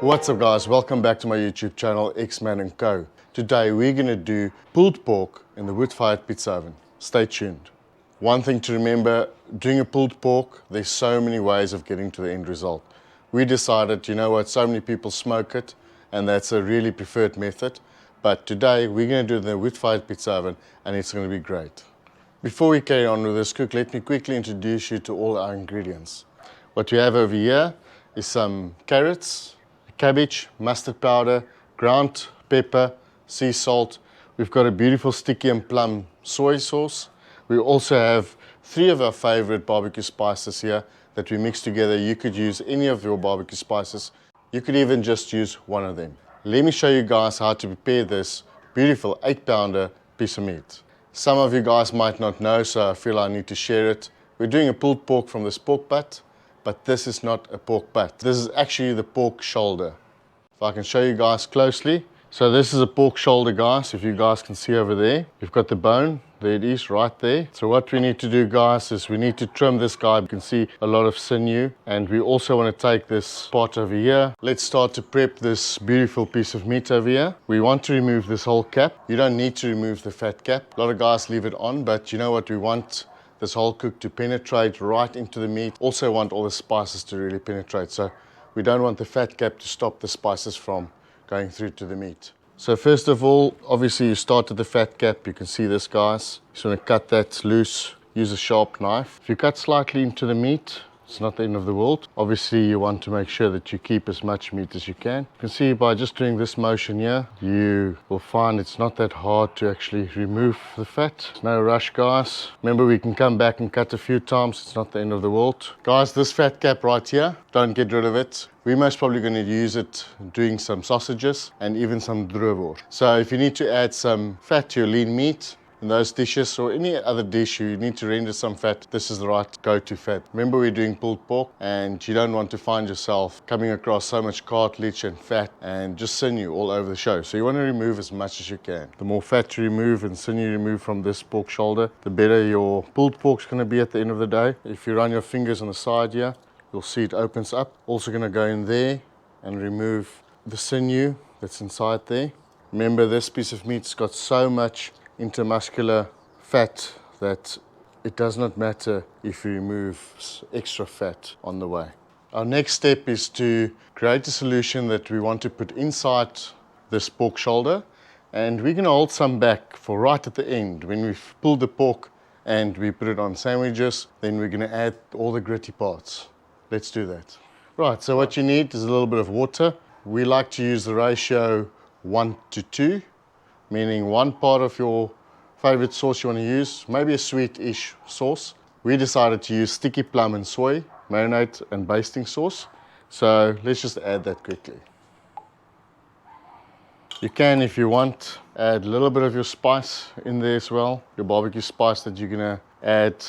What's up guys, welcome back to my YouTube channel Xman Co. Today we're going to do pulled pork in the wood-fired pizza oven. Stay tuned. One thing to remember, doing a pulled pork, there's so many ways of getting to the end result. We decided, you know what, so many people smoke it and that's a really preferred method. But today we're going to do it in the wood-fired pizza oven and it's going to be great. Before we carry on with this cook, let me quickly introduce you to all our ingredients. What we have over here is some carrots, cabbage, mustard powder, ground pepper, sea salt. We've got a beautiful sticky and plum soy sauce. We also have 3 of our favorite barbecue spices here that we mix together. You could use any of your barbecue spices. You could even just use one of them. Let me show you guys how to prepare this beautiful 8-pounder piece of meat. Some of you guys might not know, so I feel I need to share it. We're doing a pulled pork from this pork butt. But this is not a pork butt. This is actually the pork shoulder. If I can show you guys closely. So this is a pork shoulder, guys. If you guys can see over there, we've got the bone. There it is, right there. So what we need to do, guys, is we need to trim this guy. You can see a lot of sinew. And we also want to take this part over here. Let's start to prep this beautiful piece of meat over here. We want to remove this whole cap. You don't need to remove the fat cap. A lot of guys leave it on, but you know what we want? This whole cook to penetrate right into the meat. Also want all the spices to really penetrate. So we don't want the fat cap to stop the spices from going through to the meat. So first of all, obviously you start at the fat cap. You can see this, guys. You just want to cut that loose. Use a sharp knife. If you cut slightly into the meat, it's not the end of the world. Obviously you want to make sure that you keep as much meat as you can. You can see by just doing this motion here, you will find it's not that hard to actually remove the fat. No rush, guys. Remember, we can come back and cut a few times. It's not the end of the world. Guys, this fat cap right here, don't get rid of it. We're most probably going to use it doing some sausages and even some droewoord. So if you need to add some fat to your lean meat, in those dishes or any other dish you need to render some fat, this is the right go-to fat. Remember, we're doing pulled pork and you don't want to find yourself coming across so much cartilage and fat and just sinew all over the show. So you want to remove as much as you can. The more fat you remove and sinew you remove from this pork shoulder, the better your pulled pork's going to be at the end of the day. If you run your fingers on the side here, you'll see it opens up. Also going to go in there and remove the sinew that's inside there. Remember, this piece of meat's got so much intermuscular fat that it does not matter if you remove extra fat on the way. Our next step is to create a solution that we want to put inside this pork shoulder, and we're going to hold some back for right at the end when we've pulled the pork and we put it on sandwiches. Then we're going to add all the gritty parts. Let's do that. Right, so what you need is a little bit of water. We like to use the ratio 1 to 2. Meaning 1 part of your favorite sauce you want to use, maybe a sweet-ish sauce. We decided to use sticky plum and soy, marinade and basting sauce. So let's just add that quickly. You can, if you want, add a little bit of your spice in there as well. Your barbecue spice that you're gonna add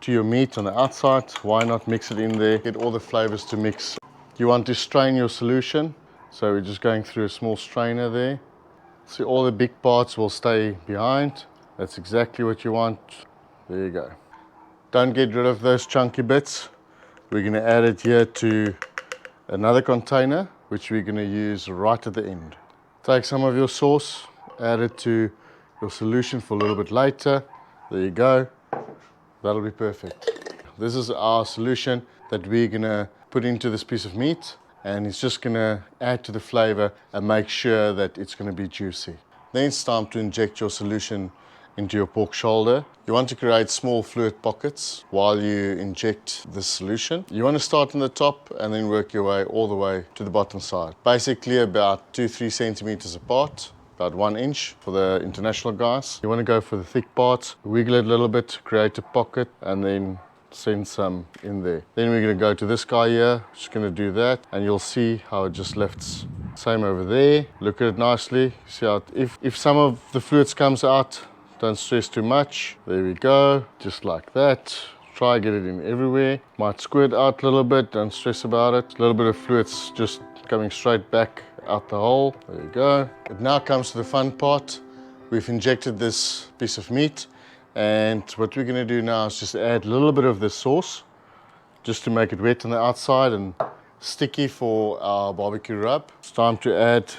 to your meat on the outside. Why not mix it in there, get all the flavors to mix. You want to strain your solution. So we're just going through a small strainer there. See, all the big parts will stay behind. That's exactly what you want. There you go. Don't get rid of those chunky bits. We're going to add it here to another container, which we're going to use right at the end. Take some of your sauce, add it to your solution for a little bit later. There you go. That'll be perfect. This is our solution that we're going to put into this piece of meat. And it's just going to add to the flavor and make sure that it's going to be juicy. Then it's time to inject your solution into your pork shoulder. You want to create small fluid pockets while you inject the solution. You want to start on the top and then work your way all the way to the bottom side. Basically about 2-3 centimeters apart, about 1 inch for the international guys. You want to go for the thick parts, wiggle it a little bit, create a pocket, and then send some in there. Then we're going to go to this guy here, just going to do that, and you'll see how it just lifts. Same over there. Look at it nicely. See how if some of the fluids comes out, don't stress too much. There we go, just like that. Try get it in everywhere. Might squirt out a little bit, don't stress about it. A little bit of fluids just coming straight back out the hole. There you go. It now comes to the fun part. We've injected this piece of meat. And what we're going to do now is just add a little bit of the sauce just to make it wet on the outside and sticky for our barbecue rub. It's time to add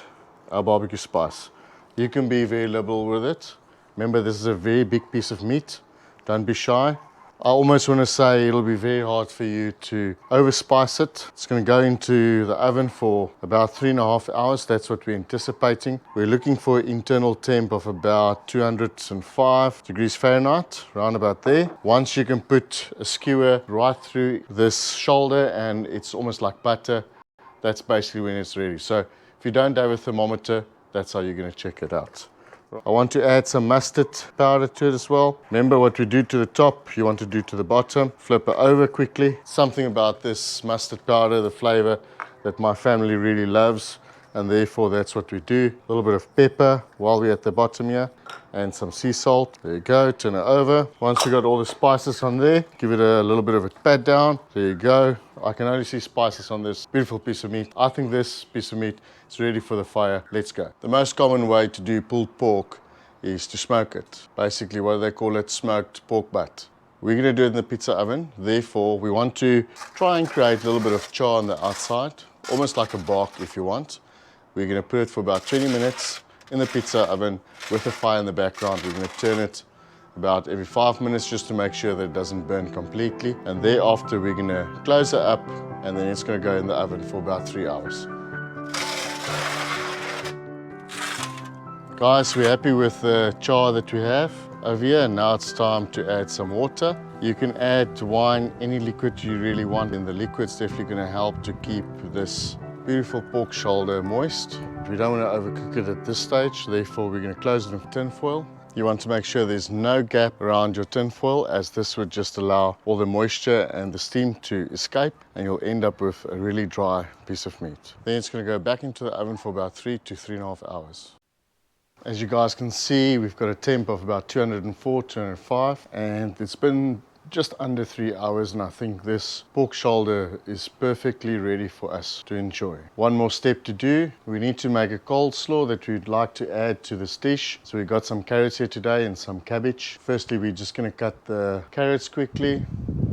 our barbecue spice. You can be very liberal with it. Remember, this is a very big piece of meat. Don't be shy. I almost want to say it'll be very hard for you to overspice it. It's going to go into the oven for about 3.5 hours. That's what we're anticipating. We're looking for an internal temp of about 205 degrees Fahrenheit, around about there. Once you can put a skewer right through this shoulder and it's almost like butter, that's basically when it's ready. So if you don't have a thermometer, that's how you're going to check it out. I want to add some mustard powder to it as well. Remember, what we do to the top, you want to do to the bottom. Flip it over quickly. Something about this mustard powder, the flavor that my family really loves, and therefore that's what we do. A little bit of pepper while we're at the bottom here, and some sea salt. There you go, turn it over. Once you got all the spices on there, give it a little bit of a pat down. There you go. I can only see spices on this beautiful piece of meat. I think this piece of meat is ready for the fire. Let's go. The most common way to do pulled pork is to smoke it. Basically, what do they call it? Smoked pork butt. We're going to do it in the pizza oven. Therefore, we want to try and create a little bit of char on the outside, almost like a bark if you want. We're going to put it for about 20 minutes in the pizza oven with the fire in the background. We're going to turn it about every 5 minutes just to make sure that it doesn't burn completely. And thereafter, we're going to close it up and then it's going to go in the oven for about 3 hours. Guys, we're happy with the char that we have over here. Now it's time to add some water. You can add wine, any liquid you really want. And the liquid's definitely going to help to keep this beautiful pork shoulder moist. We don't want to overcook it at this stage, therefore we're going to close it with tin foil. You want to make sure there's no gap around your tin foil, as this would just allow all the moisture and the steam to escape, and you'll end up with a really dry piece of meat. Then it's going to go back into the oven for about 3 to 3.5 hours. As you guys can see, we've got a temp of about 204, 205, and it's been just under 3 hours, and I think this pork shoulder is perfectly ready for us to enjoy. One more step to do. We need to make a coleslaw that we'd like to add to this dish. So we've got some carrots here today and some cabbage. Firstly, we're just going to cut the carrots quickly,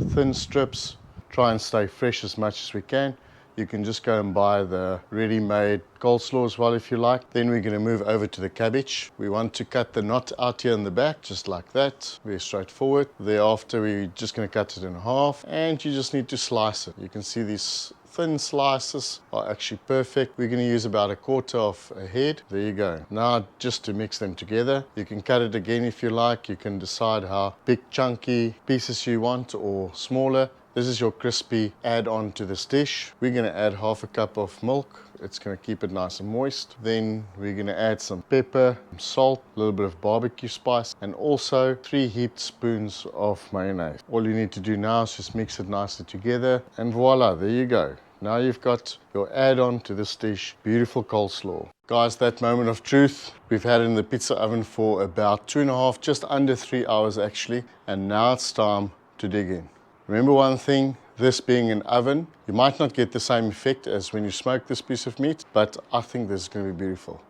thin strips. Try and stay fresh as much as we can. You can just go and buy the ready-made coleslaw as well if you like. Then we're going to move over to the cabbage. We want to cut the knot out here in the back, just like that. Very straightforward. Thereafter, we're just going to cut it in half, and you just need to slice it. You can see these thin slices are actually perfect. We're going to use about 1/4 of a head. There you go. Now, just to mix them together, you can cut it again if you like. You can decide how big chunky pieces you want or smaller. This is your crispy add-on to this dish. We're going to add 1/2 cup of milk. It's going to keep it nice and moist. Then we're going to add some pepper, some salt, a little bit of barbecue spice, and also 3 heaped spoons of mayonnaise. All you need to do now is just mix it nicely together, and voila, there you go. Now you've got your add-on to this dish, beautiful coleslaw. Guys, that moment of truth, we've had it in the pizza oven for about 2.5, just under 3 hours actually, and now it's time to dig in. Remember one thing, this being an oven, you might not get the same effect as when you smoke this piece of meat, but I think this is going to be beautiful.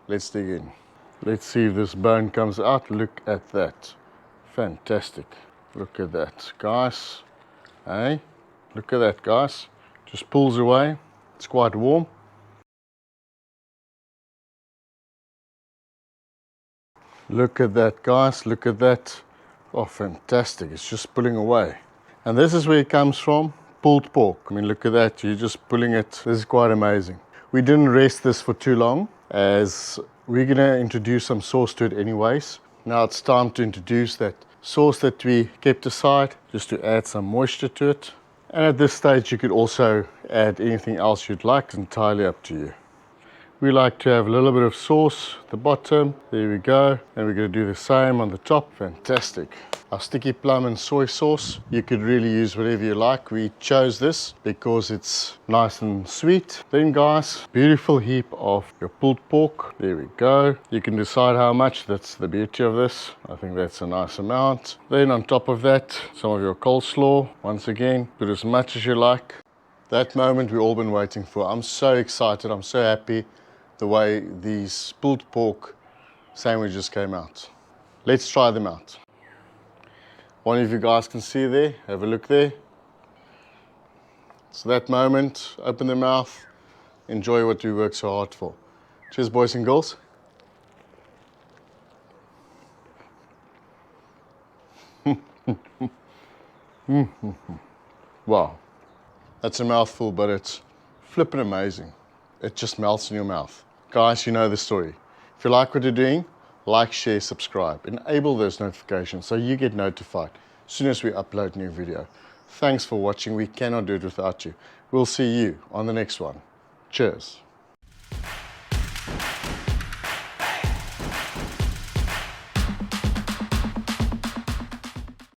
Let's dig in. Let's see if this bone comes out. Look at that. Fantastic. Look at that, guys. Hey, look at that, guys. Just pulls away. It's quite warm. Look at that, guys. Look at that. Oh, fantastic. It's just pulling away. And this is where it comes from, pulled pork. I mean, look at that, you're just pulling it. This is quite amazing. We didn't rest this for too long, as we're gonna introduce some sauce to it anyways. Now it's time to introduce that sauce that we kept aside, just to add some moisture to it. And at this stage, you could also add anything else you'd like, it's entirely up to you. We like to have a little bit of sauce at the bottom. There we go. And we're going to do the same on the top. Fantastic. Our sticky plum and soy sauce. You could really use whatever you like. We chose this because it's nice and sweet. Then guys, beautiful heap of your pulled pork. There we go. You can decide how much. That's the beauty of this. I think that's a nice amount. Then on top of that, some of your coleslaw. Once again, put as much as you like. That moment we've all been waiting for. I'm so excited. I'm so happy the way these pulled pork sandwiches came out. Let's try them out. One of you guys can see there, have a look there. So that moment, open the mouth, enjoy what we work so hard for. Cheers, boys and girls. Wow, that's a mouthful, but it's flippin' amazing. It just melts in your mouth. Guys, you know the story. If you like what you're doing, like, share, subscribe. Enable those notifications so you get notified as soon as we upload a new video. Thanks for watching. We cannot do it without you. We'll see you on the next one. Cheers.